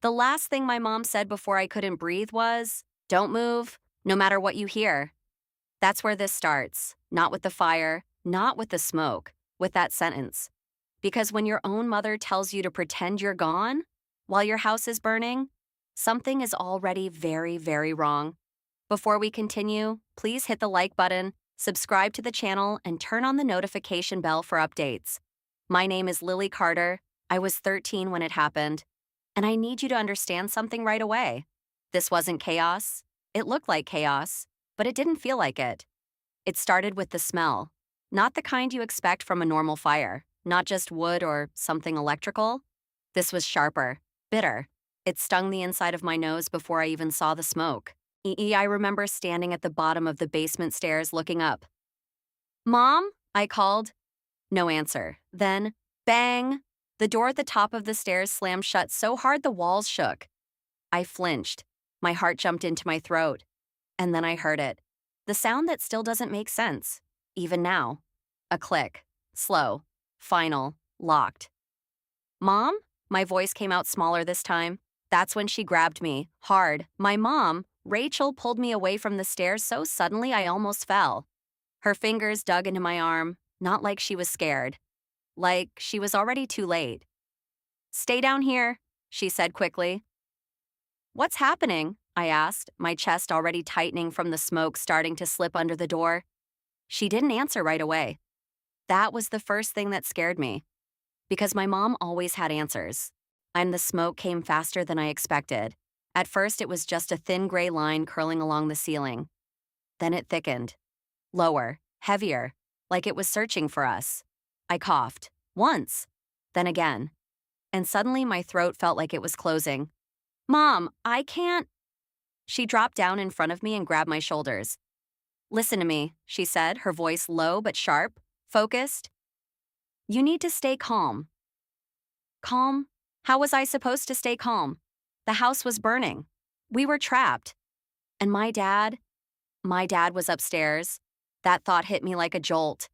The last thing my mom said before I couldn't breathe was, "Don't move, no matter what you hear." That's where this starts. Not with the fire, not with the smoke, with that sentence. Because when your own mother tells you to pretend you're gone while your house is burning, something is already very, very wrong. Before we continue, please hit the like button, subscribe to the channel, and turn on the notification bell for updates. My name is Lily Carter. I was 13 when it happened. And I need you to understand something right away. This wasn't chaos. It looked like chaos, but it didn't feel like it. It started with the smell. Not the kind you expect from a normal fire, not just wood or something electrical. This was sharper, bitter. It stung the inside of my nose before I even saw the smoke. I remember standing at the bottom of the basement stairs looking up. "Mom?" I called. No answer. Then, bang! The door at the top of the stairs slammed shut so hard the walls shook. I flinched. My heart jumped into my throat. And then I heard it. The sound that still doesn't make sense, even now. A click. Slow. Final. Locked. "Mom?" My voice came out smaller this time. That's when she grabbed me, hard. My mom, Rachel, pulled me away from the stairs so suddenly I almost fell. Her fingers dug into my arm, not like she was scared. Like she was already too late. "Stay down here," she said quickly. "What's happening?" I asked, my chest already tightening from the smoke starting to slip under the door. She didn't answer right away. That was the first thing that scared me. Because my mom always had answers. And the smoke came faster than I expected. At first, it was just a thin gray line curling along the ceiling. Then it thickened. Lower, heavier, like it was searching for us. I coughed. Once. Then again. And suddenly my throat felt like it was closing. "Mom, I can't." She dropped down in front of me and grabbed my shoulders. "Listen to me," she said, her voice low but sharp, focused. "You need to stay calm." Calm? How was I supposed to stay calm? The house was burning. We were trapped. And my dad was upstairs. That thought hit me like a jolt.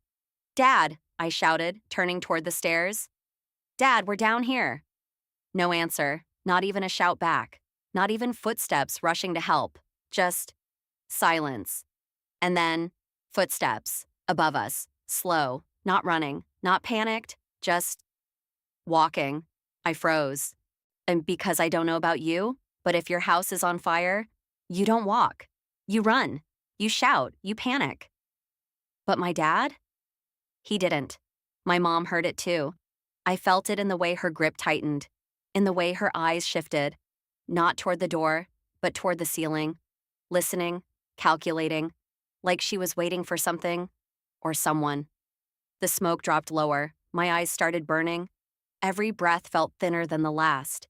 "Dad," I shouted, turning toward the stairs. "Dad, we're down here." No answer, not even a shout back, not even footsteps rushing to help, just silence. And then, footsteps, above us, slow, not running, not panicked, just walking. I froze. And because I don't know about you, but if your house is on fire, you don't walk. You run. You shout. You panic. But my dad? He didn't. My mom heard it too. I felt it in the way her grip tightened, in the way her eyes shifted, not toward the door, but toward the ceiling, listening, calculating, like she was waiting for something or someone. The smoke dropped lower. My eyes started burning. Every breath felt thinner than the last.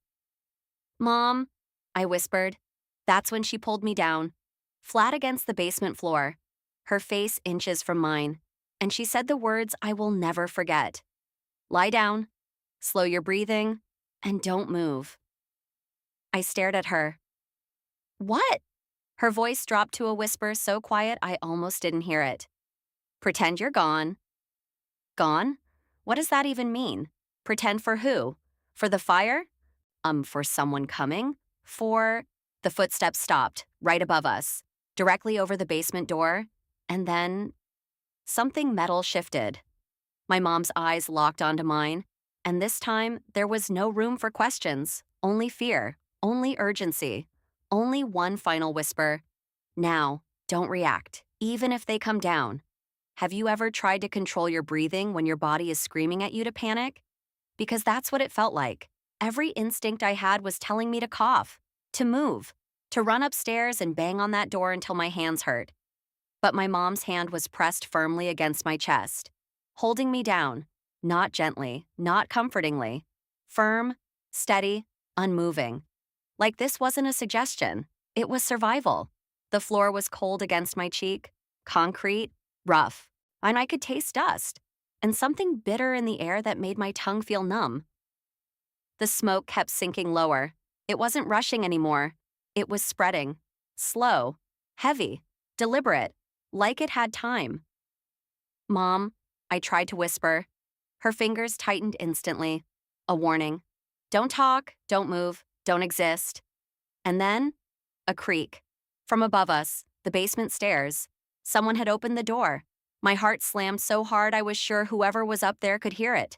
"Mom," I whispered. That's when she pulled me down, flat against the basement floor, her face inches from mine, and she said the words I will never forget. "Lie down, slow your breathing, and don't move." I stared at her. "What?" Her voice dropped to a whisper so quiet I almost didn't hear it. "Pretend you're gone." Gone? What does that even mean? Pretend for who? For the fire? For someone coming? The footsteps stopped, right above us, directly over the basement door, and then something metal shifted. My mom's eyes locked onto mine, and this time there was no room for questions, only fear, only urgency, only one final whisper. "Now, don't react, even if they come down." Have you ever tried to control your breathing when your body is screaming at you to panic? Because that's what it felt like. Every instinct I had was telling me to cough, to move, to run upstairs and bang on that door until my hands hurt. But my mom's hand was pressed firmly against my chest, holding me down, not gently, not comfortingly, firm, steady, unmoving. Like this wasn't a suggestion. It was survival. The floor was cold against my cheek, concrete, rough, and I could taste dust, and something bitter in the air that made my tongue feel numb. The smoke kept sinking lower. It wasn't rushing anymore. It was spreading. Slow, heavy, deliberate, like it had time. "Mom," I tried to whisper. Her fingers tightened instantly. A warning. "Don't talk, don't move. don't exist. And then, a creak. From above us, the basement stairs. Someone had opened the door. My heart slammed so hard I was sure whoever was up there could hear it.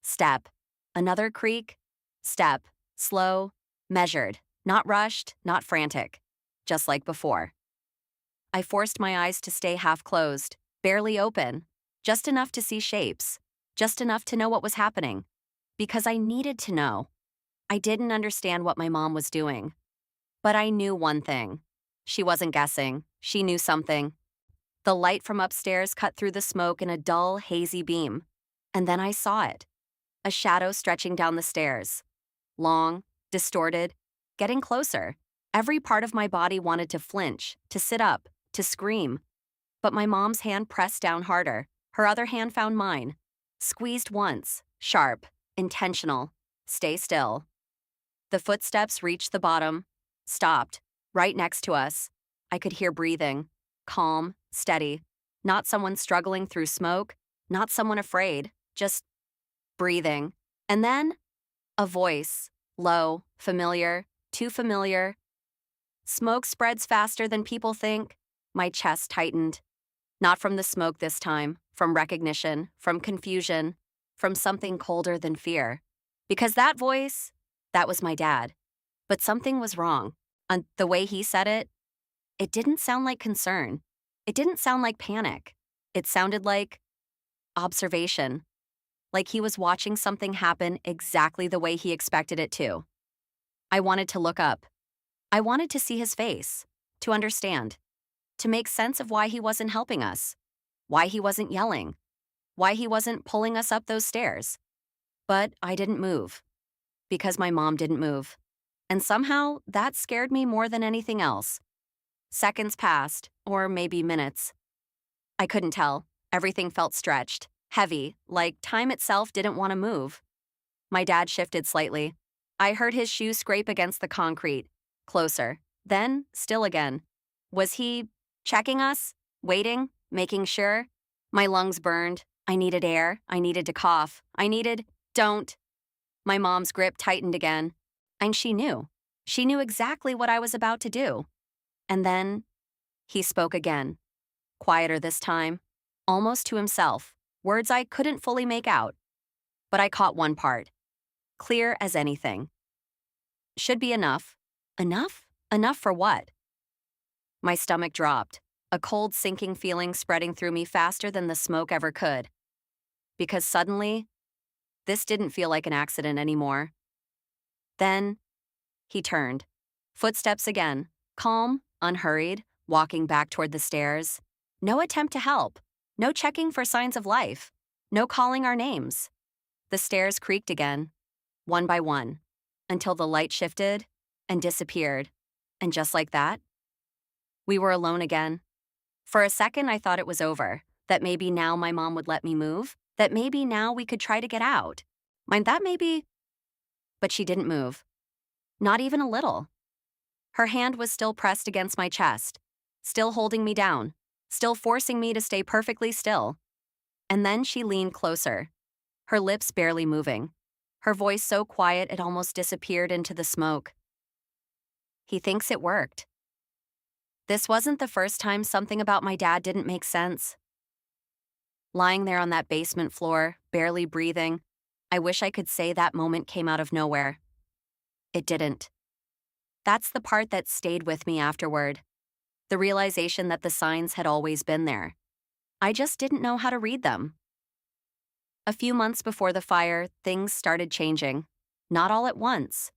Step. Another creak. Step. Slow. Measured. Not rushed, not frantic. Just like before. I forced my eyes to stay half closed, barely open, just enough to see shapes, just enough to know what was happening. Because I needed to know. I didn't understand what my mom was doing. But I knew one thing. She wasn't guessing. She knew something. The light from upstairs cut through the smoke in a dull, hazy beam. And then I saw it. A shadow stretching down the stairs. Long, distorted, getting closer. Every part of my body wanted to flinch, to sit up, to scream. But my mom's hand pressed down harder. Her other hand found mine. Squeezed once, sharp, intentional. Stay still. The footsteps reached the bottom, stopped, right next to us. I could hear breathing, calm, steady. Not someone struggling through smoke, not someone afraid, just breathing. And then, a voice, low, familiar, too familiar. Smoke spreads faster than people think. My chest tightened. Not from the smoke this time, from recognition, from confusion, from something colder than fear. Because that voice, that was my dad. But something was wrong. And the way he said it didn't sound like concern. It didn't sound like panic. It sounded like observation. Like he was watching something happen exactly the way he expected it to. I wanted to look up. I wanted to see his face, to understand, to make sense of why he wasn't helping us, why he wasn't yelling, why he wasn't pulling us up those stairs. But I didn't move, because my mom didn't move. And somehow, that scared me more than anything else. Seconds passed, or maybe minutes. I couldn't tell. Everything felt stretched, heavy, like time itself didn't want to move. My dad shifted slightly. I heard his shoe scrape against the concrete. Closer. Then, still again. Was he checking us? Waiting? Making sure? My lungs burned. I needed air. I needed to cough. Don't. My mom's grip tightened again. And she knew. She knew exactly what I was about to do. And then, he spoke again. Quieter this time. Almost to himself. Words I couldn't fully make out. But I caught one part. Clear as anything. Should be enough. Enough? Enough for what? My stomach dropped, a cold sinking feeling spreading through me faster than the smoke ever could. Because suddenly, this didn't feel like an accident anymore. Then, he turned. Footsteps again, calm, unhurried, walking back toward the stairs. No attempt to help. No checking for signs of life. No calling our names. The stairs creaked again, one by one, until the light shifted and disappeared. And just like that, we were alone again. For a second, I thought it was over, that maybe now my mom would let me move, that maybe now we could try to get out. Mind that maybe? But she didn't move. Not even a little. Her hand was still pressed against my chest, still holding me down, still forcing me to stay perfectly still. And then she leaned closer, her lips barely moving, her voice so quiet it almost disappeared into the smoke. He thinks it worked. This wasn't the first time something about my dad didn't make sense. Lying there on that basement floor, barely breathing, I wish I could say that moment came out of nowhere. It didn't. That's the part that stayed with me afterward. The realization that the signs had always been there. I just didn't know how to read them. A few months before the fire, things started changing. Not all at once.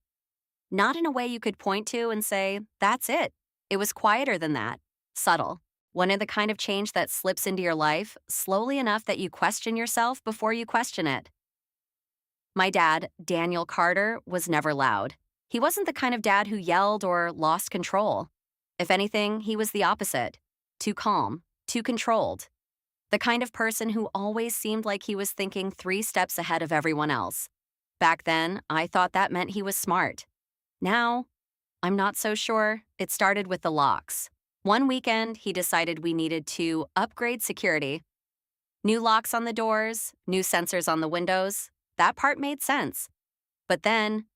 Not in a way you could point to and say, that's it. It was quieter than that. Subtle. One of the kind of change that slips into your life, slowly enough that you question yourself before you question it. My dad, Daniel Carter, was never loud. He wasn't the kind of dad who yelled or lost control. If anything, he was the opposite. Too calm, too controlled. The kind of person who always seemed like he was thinking 3 steps ahead of everyone else. Back then, I thought that meant he was smart. Now, I'm not so sure. It started with the locks. One weekend, he decided we needed to upgrade security. New locks on the doors, new sensors on the windows. That part made sense. But then,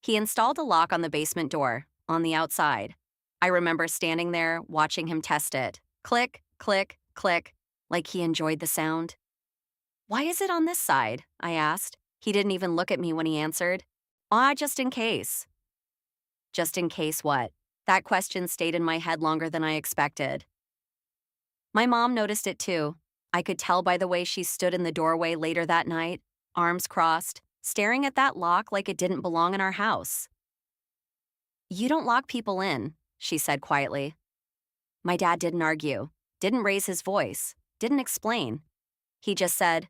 He installed a lock on the basement door, on the outside. I remember standing there, watching him test it. Click, click, click, like he enjoyed the sound. Why is it on this side? I asked. He didn't even look at me when he answered. Ah, just in case. Just in case what? That question stayed in my head longer than I expected. My mom noticed it too. I could tell by the way she stood in the doorway later that night, arms crossed, staring at that lock like it didn't belong in our house. You don't lock people in, she said quietly. My dad didn't argue, didn't raise his voice, didn't explain. He just said,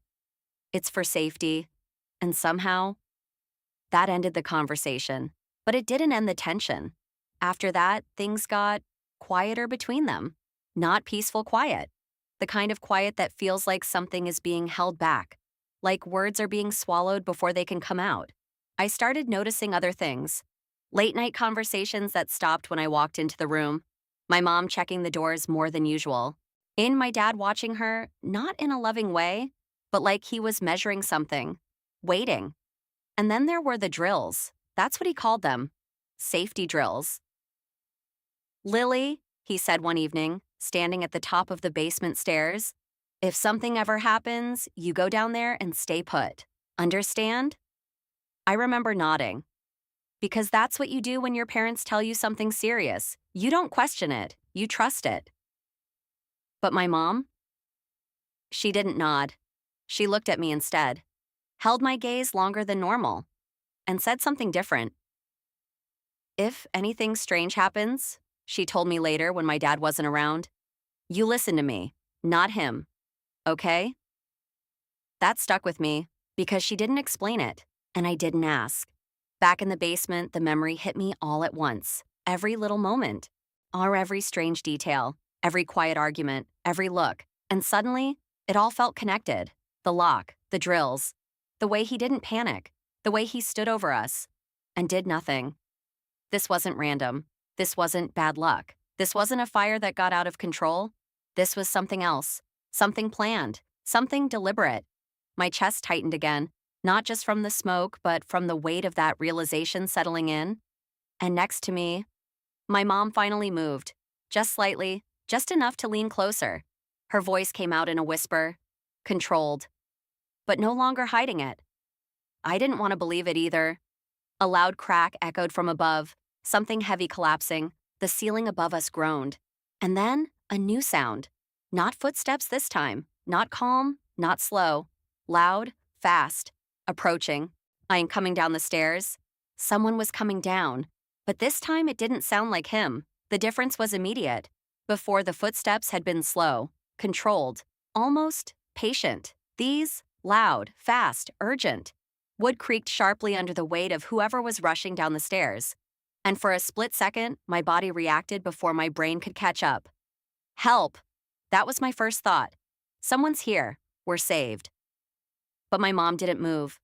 "It's for safety." And somehow, that ended the conversation. But it didn't end the tension. After that, things got quieter between them. Not peaceful quiet. The kind of quiet that feels like something is being held back, like words are being swallowed before they can come out. I started noticing other things. Late night conversations that stopped when I walked into the room. My mom checking the doors more than usual. My dad watching her, not in a loving way, but like he was measuring something, waiting. And then there were the drills. That's what he called them. Safety drills. "Lily," he said one evening, standing at the top of the basement stairs, "if something ever happens, you go down there and stay put. Understand?" I remember nodding. Because that's what you do when your parents tell you something serious. You don't question it, you trust it. But my mom? She didn't nod. She looked at me instead, held my gaze longer than normal, and said something different. "If anything strange happens," she told me later when my dad wasn't around, "you listen to me, not him. Okay?" That stuck with me because she didn't explain it, and I didn't ask. Back in the basement, the memory hit me all at once. Every little moment, or every strange detail, every quiet argument, every look. And suddenly, it all felt connected. The lock, the drills, the way he didn't panic, the way he stood over us and did nothing. This wasn't random. This wasn't bad luck. This wasn't a fire that got out of control. This was something else, something planned, something deliberate. My chest tightened again, not just from the smoke, but from the weight of that realization settling in. And next to me, my mom finally moved, just slightly, just enough to lean closer. Her voice came out in a whisper, controlled, but no longer hiding it. I didn't want to believe it either. A loud crack echoed from above, something heavy collapsing. The ceiling above us groaned. And then, a new sound. Not footsteps this time, not calm, not slow. Loud, fast, approaching. I am coming down the stairs. Someone was coming down, but this time it didn't sound like him. The difference was immediate. Before, the footsteps had been slow, controlled, almost patient. These, loud, fast, urgent. Wood creaked sharply under the weight of whoever was rushing down the stairs. And for a split second, my body reacted before my brain could catch up. Help! That was my first thought. Someone's here. We're saved. But my mom didn't move.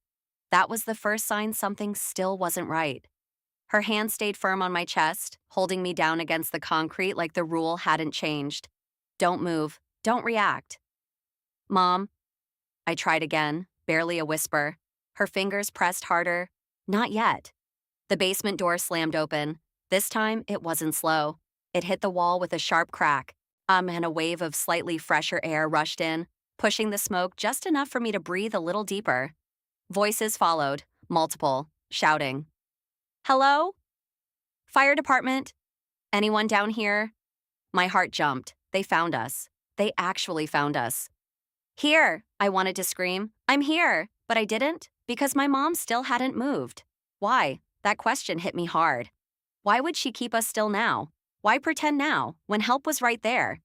That was the first sign something still wasn't right. Her hand stayed firm on my chest, holding me down against the concrete like the rule hadn't changed. Don't move. Don't react. "Mom." I tried again, barely a whisper. Her fingers pressed harder. Not yet. The basement door slammed open. This time, it wasn't slow. It hit the wall with a sharp crack, and a wave of slightly fresher air rushed in, pushing the smoke just enough for me to breathe a little deeper. Voices followed, multiple, shouting. "Hello? Fire department? Anyone down here?" My heart jumped. They found us. They actually found us. "Here," I wanted to scream. "I'm here." But I didn't, because my mom still hadn't moved. Why? That question hit me hard. Why would she keep us still now? Why pretend now, when help was right there?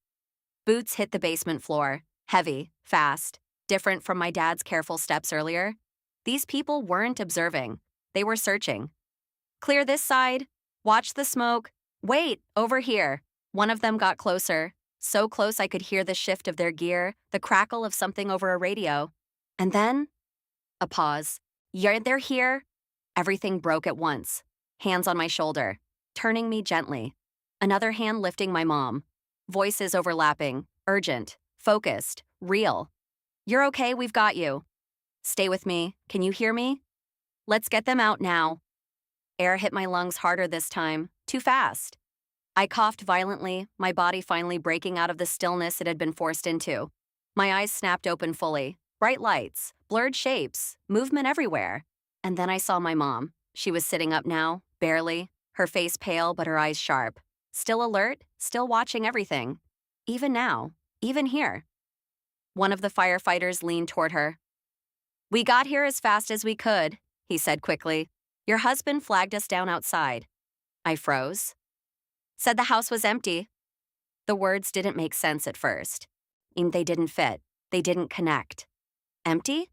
Boots hit the basement floor, heavy, fast, different from my dad's careful steps earlier. These people weren't observing. They were searching. "Clear this side. Watch the smoke. Wait, over here." One of them got closer, so close I could hear the shift of their gear, the crackle of something over a radio. And then, a pause. They're here." Everything broke at once. Hands on my shoulder, turning me gently. Another hand lifting my mom. Voices overlapping, urgent, focused, real. "You're okay, we've got you. Stay with me. Can you hear me? Let's get them out now." Air hit my lungs harder this time, too fast. I coughed violently, my body finally breaking out of the stillness it had been forced into. My eyes snapped open fully. Bright lights, blurred shapes, movement everywhere. And then I saw my mom. She was sitting up now, barely, her face pale but her eyes sharp. Still alert, still watching everything. Even now, even here. One of the firefighters leaned toward her. "We got here as fast as we could," he said quickly. "Your husband flagged us down outside." I froze. "Said the house was empty." The words didn't make sense at first. They didn't fit. They didn't connect. Empty?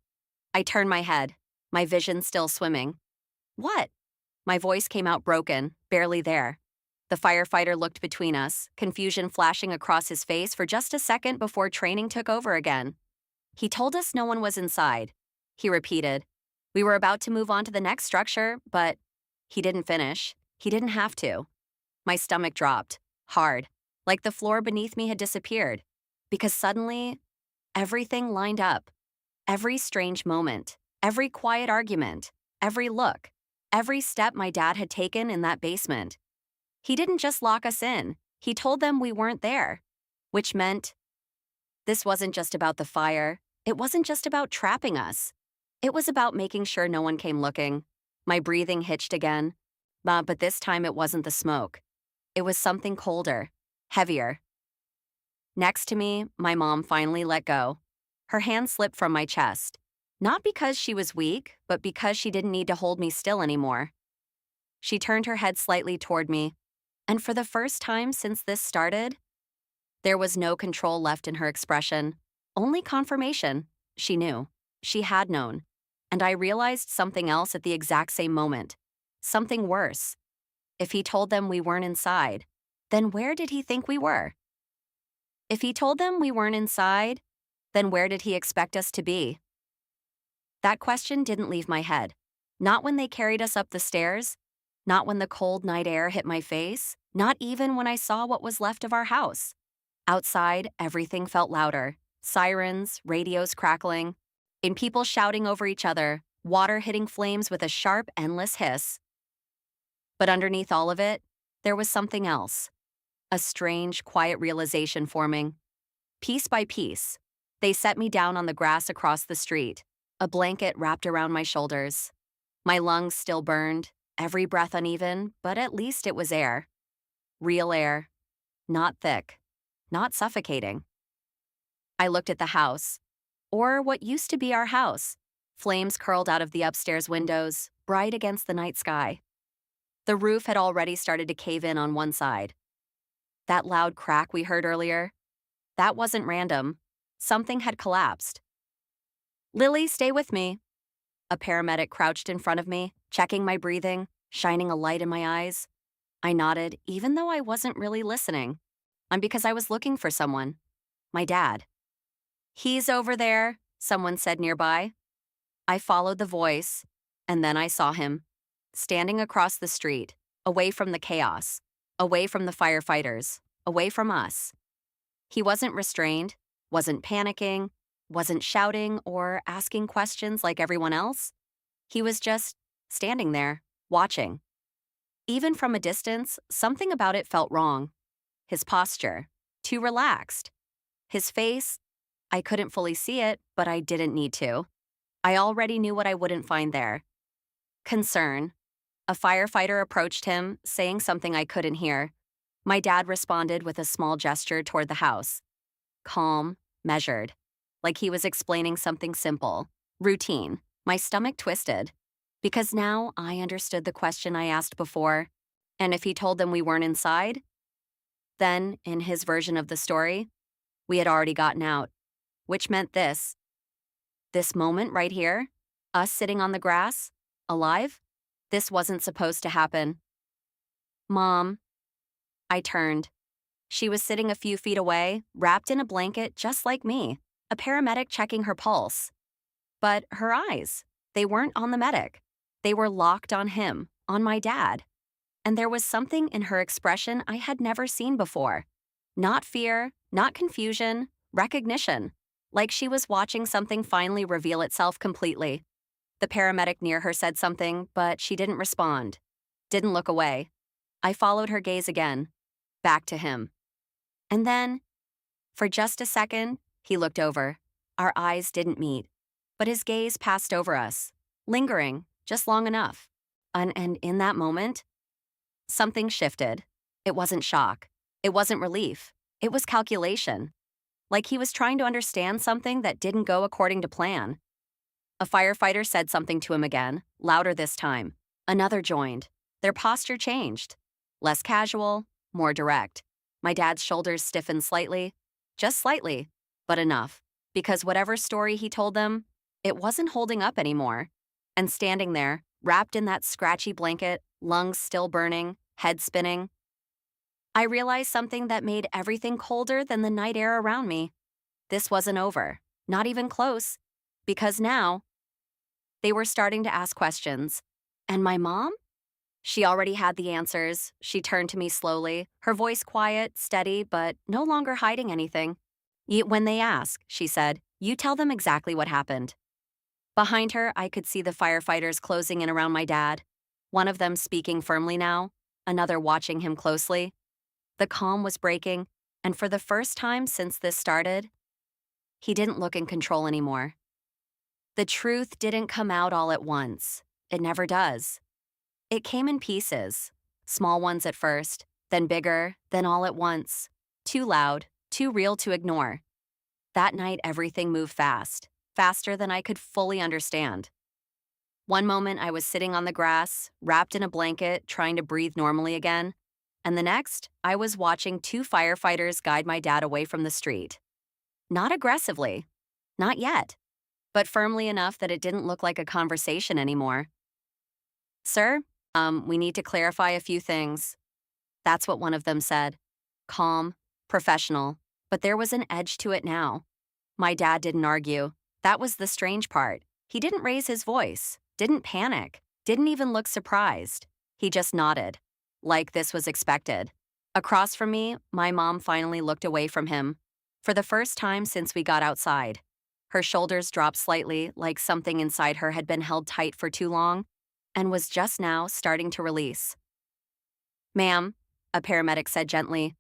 I turned my head, my vision still swimming. "What?" My voice came out broken, barely there. The firefighter looked between us, confusion flashing across his face for just a second before training took over again. "He told us no one was inside," he repeated. "We were about to move on to the next structure, but..." He didn't finish. He didn't have to. My stomach dropped, hard, like the floor beneath me had disappeared. Because suddenly, everything lined up. Every strange moment, every quiet argument, every look, every step my dad had taken in that basement. He didn't just lock us in, he told them we weren't there. Which meant this wasn't just about the fire, it wasn't just about trapping us. It was about making sure no one came looking. My breathing hitched again. But this time it wasn't the smoke. It was something colder, heavier. Next to me, my mom finally let go. Her hand slipped from my chest. Not because she was weak, but because she didn't need to hold me still anymore. She turned her head slightly toward me, and for the first time since this started, there was no control left in her expression, only confirmation. She knew. She had known. And I realized something else at the exact same moment. Something worse. If he told them we weren't inside, then where did he think we were? If he told them we weren't inside, then where did he expect us to be? That question didn't leave my head. Not when they carried us up the stairs, not when the cold night air hit my face, not even when I saw what was left of our house. Outside, everything felt louder. Sirens, radios crackling, and people shouting over each other, water hitting flames with a sharp, endless hiss. But underneath all of it, there was something else. A strange, quiet realization forming. Piece by piece, they set me down on the grass across the street, a blanket wrapped around my shoulders. My lungs still burned, every breath uneven, but at least it was air. Real air. Not thick. Not suffocating. I looked at the house, or what used to be our house. Flames curled out of the upstairs windows, bright against the night sky. The roof had already started to cave in on one side. That loud crack we heard earlier, that wasn't random. Something had collapsed. "Lily, stay with me." A paramedic crouched in front of me, checking my breathing, shining a light in my eyes. I nodded, even though I wasn't really listening. And because I was looking for someone. My dad. "He's over there," someone said nearby. I followed the voice, and then I saw him, standing across the street, away from the chaos, away from the firefighters, away from us. He wasn't restrained, wasn't panicking, wasn't shouting or asking questions like everyone else. He was just standing there, watching. Even from a distance, something about it felt wrong. His posture, too relaxed. His face, I couldn't fully see it, but I didn't need to. I already knew what I wouldn't find there. Concern. A firefighter approached him, saying something I couldn't hear. My dad responded with a small gesture toward the house. Calm, measured. Like he was explaining something simple. Routine. My stomach twisted. Because now I understood the question I asked before. And if he told them we weren't inside, then, in his version of the story, we had already gotten out. Which meant this. This moment right here, us sitting on the grass, alive, this wasn't supposed to happen. "Mom." I turned. She was sitting a few feet away, wrapped in a blanket just like me, a paramedic checking her pulse. But her eyes, they weren't on the medic. They were locked on him, on my dad. And there was something in her expression I had never seen before. Not fear, not confusion, recognition. Like she was watching something finally reveal itself completely. The paramedic near her said something, but she didn't respond. didn't look away. I followed her gaze again, back to him. And then, for just a second, he looked over. Our eyes didn't meet, but his gaze passed over us, lingering just long enough. And in that moment, something shifted. It wasn't shock. It wasn't relief. It was calculation. Like he was trying to understand something that didn't go according to plan. A firefighter said something to him again, louder this time. Another joined. Their posture changed. Less casual, more direct. My dad's shoulders stiffened slightly. Just slightly, but enough. Because whatever story he told them, it wasn't holding up anymore. And standing there, wrapped in that scratchy blanket, lungs still burning, head spinning, I realized something that made everything colder than the night air around me. This wasn't over. Not even close. Because now, they were starting to ask questions. And my mom? She already had the answers. She turned to me slowly, her voice quiet, steady, but no longer hiding anything. When they ask, she said, you tell them exactly what happened. Behind her, I could see the firefighters closing in around my dad. One of them speaking firmly now, another watching him closely. The calm was breaking, and for the first time since this started, he didn't look in control anymore. The truth didn't come out all at once. It never does. It came in pieces, small ones at first, then bigger, then all at once. Too loud, too real to ignore. That night, everything moved fast, faster than I could fully understand. One moment, I was sitting on the grass, wrapped in a blanket, trying to breathe normally again. And the next, I was watching two firefighters guide my dad away from the street. Not aggressively. Not yet. But firmly enough that it didn't look like a conversation anymore. Sir, we need to clarify a few things. That's what one of them said. Calm, professional, but there was an edge to it now. My dad didn't argue. That was the strange part. He didn't raise his voice, didn't panic, didn't even look surprised. He just nodded, like this was expected. Across from me, my mom finally looked away from him. For the first time since we got outside. Her shoulders dropped slightly, like something inside her had been held tight for too long, and was just now starting to release. Ma'am, a paramedic said gently,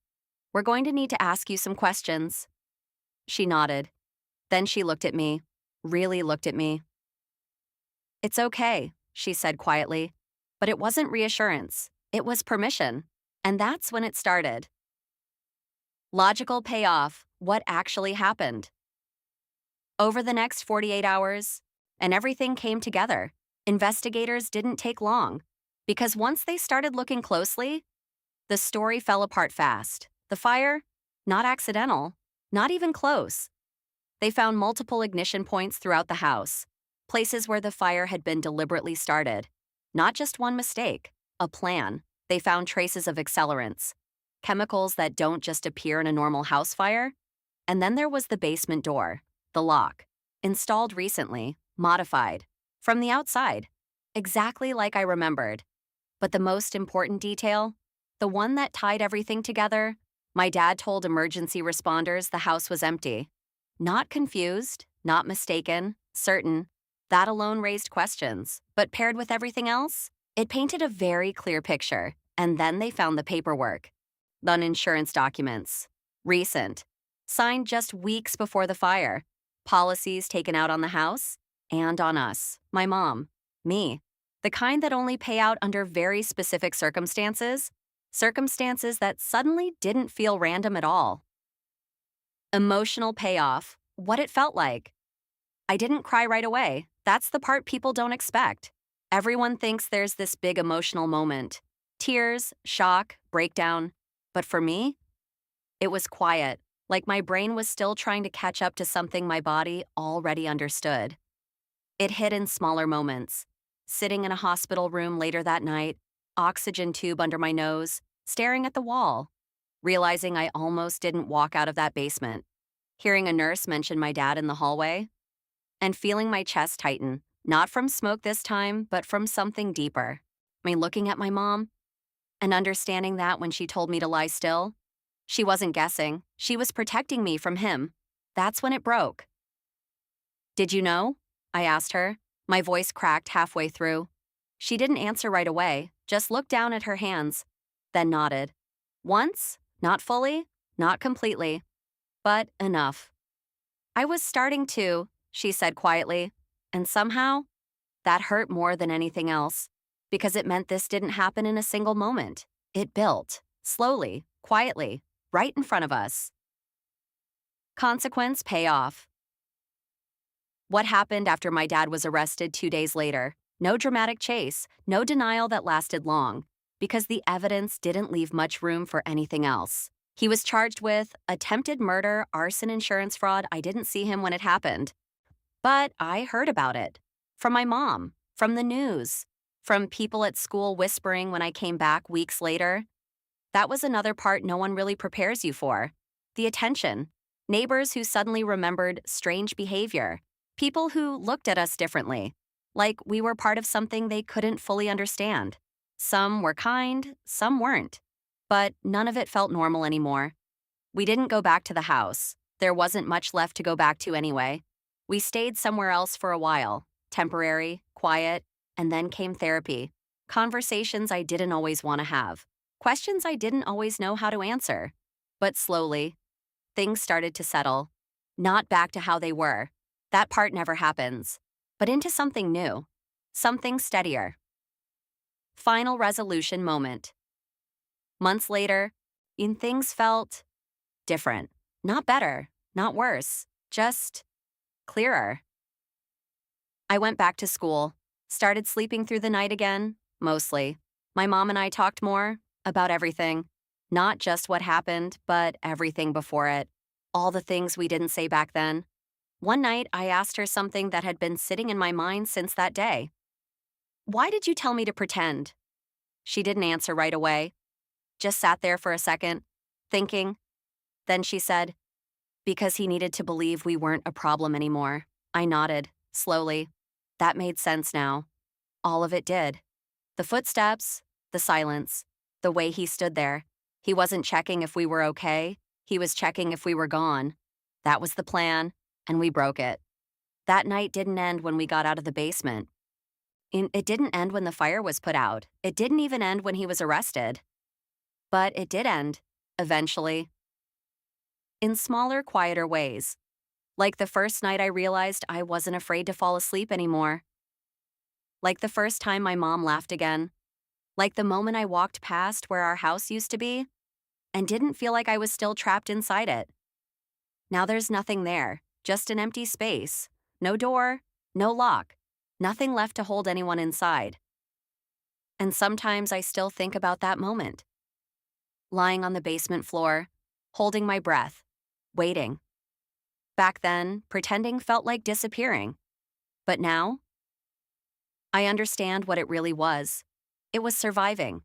we're going to need to ask you some questions. She nodded. Then she looked at me, really looked at me. It's okay, she said quietly, but it wasn't reassurance. It was permission. And that's when it started. Logical payoff, what actually happened. Over the next 48 hours, and everything came together. Investigators didn't take long, because once they started looking closely, the story fell apart fast. The fire? Not accidental, not even close. They found multiple ignition points throughout the house, places where the fire had been deliberately started. Not just one mistake, a plan. They found traces of accelerants, chemicals that don't just appear in a normal house fire. And then there was the basement door, the lock, installed recently, modified, from the outside, exactly like I remembered. But the most important detail, the one that tied everything together, my dad told emergency responders the house was empty. Not confused, not mistaken, certain. That alone raised questions, but paired with everything else, it painted a very clear picture. And then they found the paperwork, the insurance documents, recent, signed just weeks before the fire, policies taken out on the house and on us, my mom, me, the kind that only pay out under very specific circumstances, circumstances that suddenly didn't feel random at all. Emotional payoff, what it felt like. I didn't cry right away. That's the part people don't expect. Everyone thinks there's this big emotional moment. Tears, shock, breakdown. But for me, it was quiet, like my brain was still trying to catch up to something my body already understood. It hit in smaller moments. Sitting in a hospital room later that night, oxygen tube under my nose, staring at the wall, realizing I almost didn't walk out of that basement, hearing a nurse mention my dad in the hallway, and feeling my chest tighten, not from smoke this time, but from something deeper. Looking at my mom, and understanding that when she told me to lie still, she wasn't guessing, she was protecting me from him. That's when it broke. Did you know? I asked her, my voice cracked halfway through. She didn't answer right away, just looked down at her hands, then nodded. Once, not fully, not completely, but enough. I was starting to, she said quietly, and somehow, that hurt more than anything else, because it meant this didn't happen in a single moment. It built, slowly, quietly, right in front of us. Consequence payoff. What happened after my dad was arrested 2 days later? No dramatic chase, no denial that lasted long, because the evidence didn't leave much room for anything else. He was charged with attempted murder, arson, insurance fraud. I didn't see him when it happened, but I heard about it. From my mom, from the news, from people at school whispering when I came back weeks later. That was another part no one really prepares you for. The attention. Neighbors who suddenly remembered strange behavior. People who looked at us differently, like we were part of something they couldn't fully understand. Some were kind, some weren't. But none of it felt normal anymore. We didn't go back to the house. There wasn't much left to go back to anyway. We stayed somewhere else for a while, temporary, quiet, and then came therapy. Conversations I didn't always want to have. Questions I didn't always know how to answer. But slowly, things started to settle. Not back to how they were. That part never happens. But into something new. Something steadier. Final resolution moment. Months later, things felt different. Not better, not worse, just clearer. I went back to school, started sleeping through the night again, mostly. My mom and I talked more about everything. Not just what happened, but everything before it. All the things we didn't say back then. One night, I asked her something that had been sitting in my mind since that day. Why did you tell me to pretend? She didn't answer right away. Just sat there for a second, thinking. Then she said, because he needed to believe we weren't a problem anymore. I nodded, slowly. That made sense now. All of it did. The footsteps, the silence, the way he stood there. He wasn't checking if we were okay. He was checking if we were gone. That was the plan, and we broke it. That night didn't end when we got out of the basement. It didn't end when the fire was put out. It didn't even end when he was arrested. But it did end, eventually. In smaller, quieter ways. Like the first night I realized I wasn't afraid to fall asleep anymore. Like the first time my mom laughed again. Like the moment I walked past where our house used to be and didn't feel like I was still trapped inside it. Now there's nothing there, just an empty space. No door, no lock, nothing left to hold anyone inside. And sometimes I still think about that moment. Lying on the basement floor, holding my breath, waiting. Back then, pretending felt like disappearing. But now, I understand what it really was. It was surviving.